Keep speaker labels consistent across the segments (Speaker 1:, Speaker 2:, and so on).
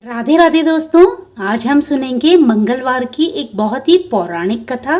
Speaker 1: राधे राधे दोस्तों, आज हम सुनेंगे मंगलवार की एक बहुत ही पौराणिक कथा।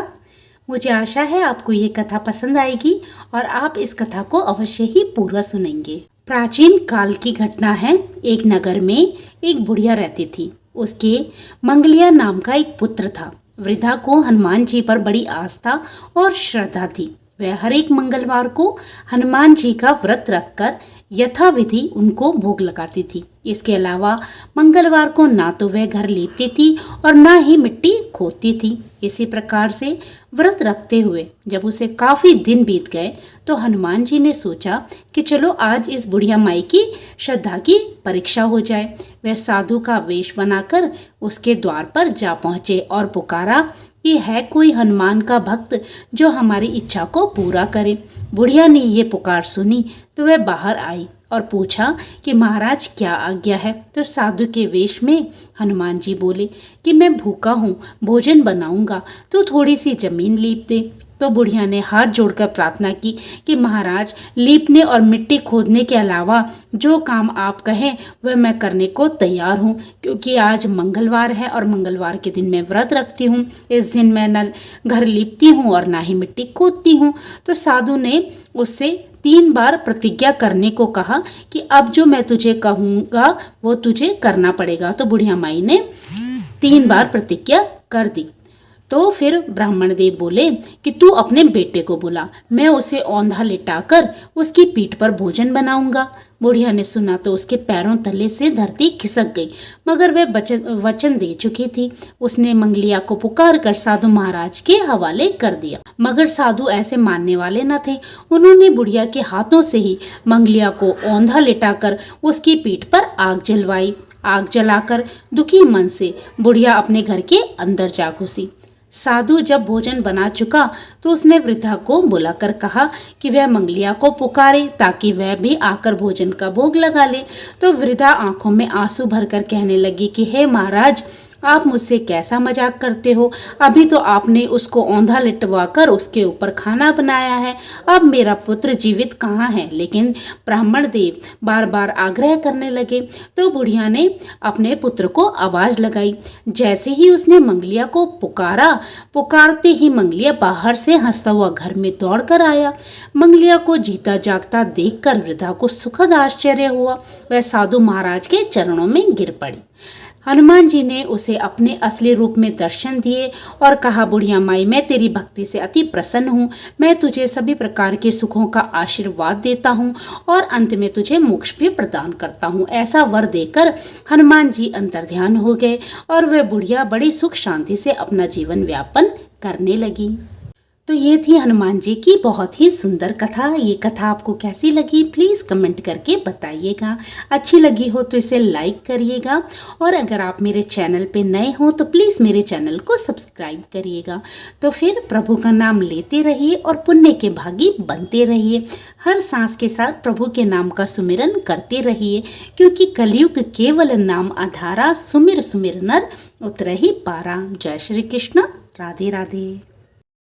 Speaker 1: मुझे आशा है आपको ये कथा पसंद आएगी और आप इस कथा को अवश्य ही पूरा सुनेंगे। प्राचीन काल की घटना है। एक नगर में एक बुढ़िया रहती थी। उसके मंगलिया नाम का एक पुत्र था। वृद्धा को हनुमान जी पर बड़ी आस्था और श्रद्धा थी। वह हर एक मंगलवार को हनुमान जी का व्रत रखकर यथाविधि उनको भोग लगाती थी। इसके अलावा मंगलवार को ना तो वह घर लीपती थी और ना ही मिट्टी खोदती थी। इसी प्रकार से व्रत रखते हुए जब उसे काफी दिन बीत गए तो हनुमान जी ने सोचा कि चलो आज इस बुढ़िया माई की श्रद्धा की परीक्षा हो जाए। वह साधु का वेश बनाकर उसके द्वार पर जा पहुंचे और पुकारा कि है कोई हनुमान का भक्त जो हमारी इच्छा को पूरा करे। बुढ़िया ने ये पुकार सुनी तो वह बाहर आई और पूछा कि महाराज क्या आज्ञा है। तो साधु के वेश में हनुमान जी बोले कि मैं भूखा हूँ, भोजन बनाऊंगा, तो थोड़ी सी जमीन लीप दे। तो बुढ़िया ने हाथ जोड़कर प्रार्थना की कि महाराज, लीपने और मिट्टी खोदने के अलावा जो काम आप कहें वह मैं करने को तैयार हूँ, क्योंकि आज मंगलवार है और मंगलवार के दिन मैं व्रत रखती हूँ। इस दिन मैं न घर लीपती हूँ और ना ही मिट्टी खोदती हूँ। तो साधु ने उससे 3 बार प्रतिज्ञा करने को कहा कि अब जो मैं तुझे कहूँगा वो तुझे करना पड़ेगा। तो बुढ़िया माई ने 3 बार प्रतिज्ञा कर दी। तो फिर ब्राह्मण देव बोले कि तू अपने बेटे को बुला, मैं उसे औंधा लिटाकर उसकी पीठ पर भोजन बनाऊंगा। बुढ़िया ने सुना तो उसके पैरों तले से धरती खिसक गई, मगर वह वचन दे चुकी थी। उसने मंगलिया को पुकार कर साधु महाराज के हवाले कर दिया, मगर साधु ऐसे मानने वाले न थे। उन्होंने बुढ़िया के हाथों से ही मंगलिया को औंधा लिटाकर उसकी पीठ पर आग जलवाई। आग जलाकर दुखी मन से बुढ़िया अपने घर के अंदर जा घुसी। साधु जब भोजन बना चुका तो उसने वृद्धा को बुलाकर कहा कि वह मंगलिया को पुकारे ताकि वह भी आकर भोजन का भोग लगा ले। तो वृद्धा आंखों में आंसू भरकर कहने लगी कि हे महाराज, आप मुझसे कैसा मजाक करते हो। अभी तो आपने उसको औंधा लिटवाकर उसके ऊपर खाना बनाया है। अब मेरा पुत्र जीवित कहाँ है। लेकिन ब्राह्मण देव बार बार आग्रह करने लगे। तो बुढ़िया ने अपने पुत्र को आवाज लगाई। जैसे ही उसने मंगलिया को पुकारा, पुकारते ही मंगलिया बाहर से हंसता हुआ घर में दौड़ कर आया। मंगलिया को जीता जागता देखकर वृद्धा को सुखद आश्चर्य हुआ। वह साधु महाराज के चरणों में गिर पड़ी। हनुमान जी ने उसे अपने असली रूप में दर्शन दिए और कहा, बुढ़िया माई, मैं तेरी भक्ति से अति प्रसन्न हूँ। मैं तुझे सभी प्रकार के सुखों का आशीर्वाद देता हूँ और अंत में तुझे मोक्ष भी प्रदान करता हूँ। ऐसा वर देकर हनुमान जी अंतर्ध्यान हो गए और वह बुढ़िया बड़ी सुख शांति से अपना जीवन व्यापन करने लगी। तो ये थी हनुमान जी की बहुत ही सुंदर कथा। ये कथा आपको कैसी लगी प्लीज़ कमेंट करके बताइएगा। अच्छी लगी हो तो इसे लाइक करिएगा और अगर आप मेरे चैनल पे नए हो तो प्लीज़ मेरे चैनल को सब्सक्राइब करिएगा। तो फिर प्रभु का नाम लेते रहिए और पुण्य के भागी बनते रहिए। हर सांस के साथ प्रभु के नाम का सुमिरन करते रहिए, क्योंकि कलयुग केवल नाम आधारा, सुमिर सुमिर नर उतरहि पारा। जय श्री कृष्ण। राधे राधे।